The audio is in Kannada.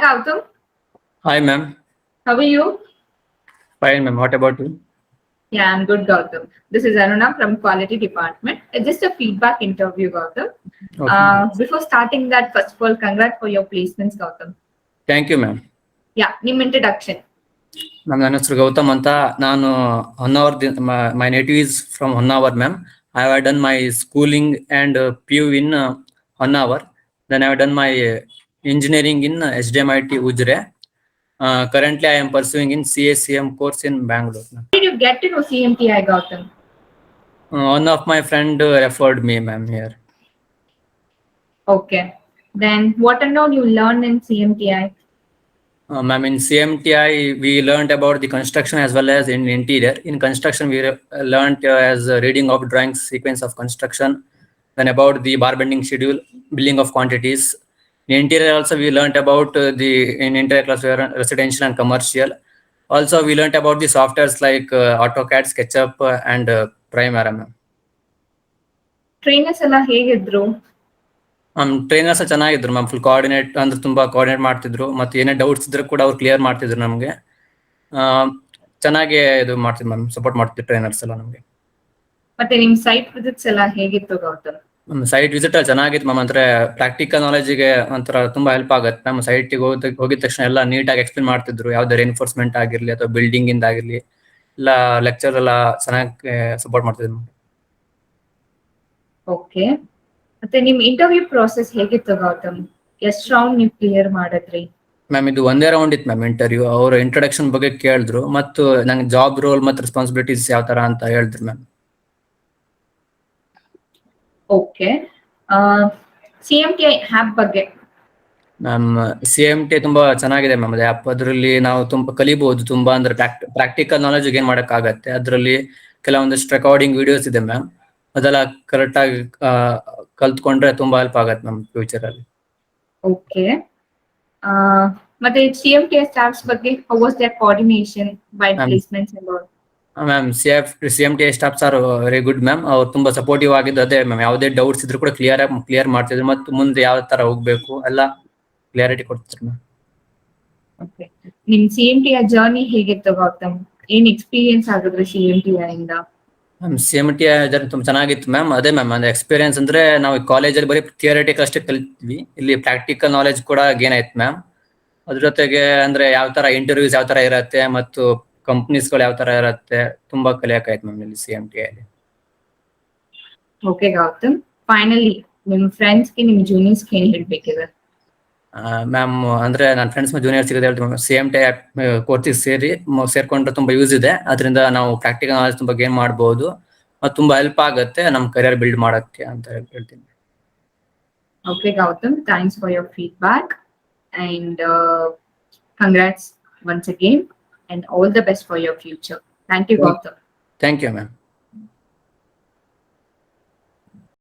Gautham. Hi, ma'am. How are you? Fine, ma'am. What about you? Yeah, I'm good, Gautham. This is Aruna from Quality Department. It's just a feedback interview, Gautham. Okay. Before starting that, first of all, congrats for your placements, Gautham. Thank you, ma'am. Yeah, name introduction. Ma'am, ನನ್ನ ಹೆಸರು ಗೌತಮ್ ಅಂತ. ನಾನು Honnavar, my native is from Honavar, ma'am. I have done my schooling and PU in Honavar. Then I have done my engineering in SDMIT Ujre. Currently, I am pursuing in CACM course in Bangalore. How did you get to know CMTI, Gautham? One of my friend referred me, ma'am, here. Okay. Then what and all you learned in CMTI? Ma'am, in CMTI, we learned about the construction as well as in interior. In construction, we learned as reading of drawings, sequence of construction, then about the bar bending schedule, billing of quantities. In interior also, we learned about in interior class, residential and commercial. Also, we learned about the softwares like AutoCAD, SketchUp, and Primera, ma'am. Trainers ಎಲ್ಲ ಹೇಗಿದ್ರು? ಟ್ರೈನರ್ಸ್ ಚೆನ್ನಾಗಿದ್ರು ಮ್ಯಾಮ್. ಫುಲ್ ಕೋಆರ್ಡಿನೇಟ್ ಅಂದ್ರೆ ತುಂಬಾ ಕೋಆರ್ಡಿನೇಟ್ ಮಾಡ್ತಿದ್ರು. ಮತ್ತೆ ಏನೇ ಡೌಟ್ಸ್ ಇದ್ರೆ ಕೂಡ ಅವ್ರು ಕ್ಲಿಯರ್ ಮಾಡ್ತಿದ್ರು ನಮಗೆ. ಚೆನ್ನಾಗಿ ಇದು ಮಾಡ್ತಿದ್ರು ಮ್ಯಾಮ್, ಸಪೋರ್ಟ್ ಮಾಡ್ತಿದ್ರು ಟ್ರೈನರ್ಸ್ ಎಲ್ಲ ನಮಗೆ. ಮತ್ತೆ ನಿಮ್ ಸೈಟ್ ವಿಸಿಟ್ಸ್ ಎಲ್ಲ ಹೇಗಿತ್ತು ಗೌತಮ್? ಸೈಟ್ ವಿಸಿಟ್ ಚೆನ್ನಾಗಿತ್ತು ಮ್ಯಾಮ್. ಅಂದ್ರೆ ಪ್ರಾಕ್ಟಿಕಲ್ ನಾಲೆಜ್ಗೆ ಒಂಥರ ತುಂಬಾ ಹೆಲ್ಪ್ ಆಗುತ್ತೆ. ನಮ್ಮ ಸೈಟ್ಗೆ ಹೋಗಿದ ತಕ್ಷಣ ಎಲ್ಲ ನೀಟಾಗಿ ಎಕ್ಸ್ಪ್ಲೇನ್ ಮಾಡ್ತಿದ್ರು. ಯಾವ್ದಾರು ಎನ್ಫೋರ್ಸ್ಮೆಂಟ್ ಆಗಿರ್ಲಿ ಅಥವಾ ಬಿಲ್ಡಿಂಗ್ ಇಂದ ಆಗಿರ್ಲಿ, ಎಲ್ಲ ಲೆಕ್ಚರ್ ಎಲ್ಲ ಚೆನ್ನಾಗಿ ಸಪೋರ್ಟ್ ಮಾಡ್ತಿದ್ರು. ಓಕೆ. ಮತ್ತೆ ನಿಮ್ ಇಂಟರ್ವ್ಯೂ ಪ್ರೋಸೆಸ್ ಹೇಗಿತ್ತು ಗೌತಮ್? ಎಷ್ಟು ರೌಂಡ್ ನೀವು ಕ್ಲಿಯರ್ ಮಾಡಿದ್ರಿ? ಮ್ಯಾಮ್, ಇದು ಒಂದೇ ರೌಂಡ್ ಇತ್ತು ಮ್ಯಾಮ್ ಇಂಟರ್ವ್ಯೂ. ಅವರು ಇಂಟ್ರೊಡಕ್ಷನ್ ಬಗ್ಗೆ ಕೇಳಿದ್ರು ಮತ್ತು ನಂಗೆ ಜಾಬ್ ರೋಲ್ ಮತ್ತು ರೆಸ್ಪಾನ್ಸಿಬಿಲಿಟೀಸ್ ಯಾವ ತರ ಅಂತ ಹೇಳಿದ್ರು ಮ್ಯಾಮ್. ಓಕೆ. CMTI ಆ್ಯಪ್ ಬಗ್ಗೆ? ಮ್ಯಾಮ್, CMTI ತುಂಬಾ ಚೆನ್ನಾಗಿದೆ ಮ್ಯಾಮ್. ಅದು ಆ್ಯಪ್, ಅದರಲ್ಲಿ ನಾವು ತುಂಬಾ ಕಲಿಬಹುದು. ತುಂಬಾ ಅಂದ್ರೆ ಪ್ರಾಕ್ಟಿಕಲ್ ನಾಲೆಜ್ ಗೇನ್ ಮಾಡಕ್ಕಾಗತ್ತೆ. ಅದರಲ್ಲಿ ಕೆಲವೊಂದಿಷ್ಟು ರೆಕಾರ್ಡಿಂಗ್ ವಿಡಿಯೋಸ್ ಇದೆ ಮ್ಯಾಮ್. ಅದೆಲ್ಲ ಕರೆಕ್ಟ್ ಆಗಿ ಕಲ್ತ್ಕೊಂಡ್ರೆ ತುಂಬಾ ಹೆಲ್ಪ್ ಆಗತ್ತೆ ಮ್ಯಾಮ್ ಫ್ಯೂಚರ್ ಅಲ್ಲಿ. ಓಕೆ. ಮತ್ತೆ CMTI ಸ್ಟಾಫ್ಸ್ ಬಗ್ಗೆ how was there coordination by placements and all? Ma'am, CMTI staffs are very good ma'am. ಅವ್ರು ತುಂಬಾ ಸಪೋರ್ಟಿವ್ ಆಗಿದ್ದು. ಅದೇ ಮ್ಯಾಮ್, ಯಾವುದೇ ಡೌಟ್ಸ್ ಇದ್ರು ಕೂಡ ಕ್ಲಿಯರ್ ಮಾಡ್ತಿದ್ರು ಮತ್ತು ಮುಂದೆ ಯಾವ ತರ ಹೋಗ್ಬೇಕು ಎಲ್ಲ ಕ್ಲಿಯರಿಟಿ ಕೊಡ್ತಿದ್ರು ಮ್ಯಾಮ್. ಓಕೆ. ನಿಮ್ CMTI ಜರ್ನಿ ಹೇಗಿತ್ತು ಗೌತಮ್? ಏನ್ ಎಕ್ಸ್ಪೀರಿಯನ್ಸ್ ಆಗಿದ್ರು CMTI ಇಂದ? ಮ್ಯಾಮ್, CMTI ಜರ್ನಿ ತುಂಬಾ ಚೆನ್ನಾಗಿತ್ತು ಮ್ಯಾಮ್. ಅದೇ ಮ್ಯಾಮ್, ಅಂದ್ರೆ ಎಕ್ಸ್ಪೀರಿಯನ್ಸ್ ಅಂದ್ರೆ ನಾವು ಕಾಲೇಜಲ್ಲಿ ಬರೀ ಥಿಯರಿಟಿಕಲ್ ಅಷ್ಟೇ ಕಲಿತ್ವಿ. ಇಲ್ಲಿ ಪ್ರಾಕ್ಟಿಕಲ್ ನಾಲೆಜ್ ಕೂಡ ಗೇನ್ ಆಯ್ತು ಮ್ಯಾಮ್. ಅದ್ರ ಜೊತೆಗೆ ಅಂದ್ರೆ ಯಾವ ತರ ಇಂಟರ್ವ್ಯೂಸ್ ಯಾವ ತರ ಇರತ್ತೆ ಮತ್ತು ಕಂಪ್ನೀಸ್ಗಳು ಯಾವ ತರ ಇರತ್ತೆ ತುಂಬಾ ಕಲಿಯಕಾಯ್ತು ಮ್ಯಾಮ್ ಇಲ್ಲಿ CMTI ಅಲ್ಲಿ. ಓಕೆ ಗೌತಮ್, ಫೈನಲಿ ನಿಮ್ ಫ್ರೆಂಡ್ಸ್ಗೆ ನಿಮ್ ಜೂನಿಯರ್ಸ್ಗೆ ಏನ್ ಹೇಳ್ಬೇಕಿದೆ? ಮ್ಯಾಮ್, ಅಂದ್ರೆ ನನ್ನ ಫ್ರೆಂಡ್ಸ್ ಜೂನಿಯರ್ಸ್ ಸಿಗೋದು ಹೇಳ್ತೀವಿ ಮ್ಯಾಮ್. CMTI ಕೋರ್ಸಿಗೆ ಸೇರ್ಕೊಂಡ್ರೆ ತುಂಬಾ ಯೂಸ್ ಇದೆ. ಅದರಿಂದ ನಾವು ಪ್ರಾಕ್ಟಿಕಲ್ ನಾಲೆಜ್ ತುಂಬಾ ಗೇನ್ ಮಾಡಬಹುದು ಮತ್ತು ತುಂಬಾ ಹೆಲ್ಪ್ ಆಗುತ್ತೆ ನಮ್ಮ ಕರಿಯರ್ ಬಿಲ್ಡ್ ಮಾಡಕ್ಕೆ ಅಂತ ಹೇಳ್ತೀನಿ. Okay, Gautam, thanks for your feedback and congrats once again and all the best for your future. Thank you, Gautam. Thank you, ma'am.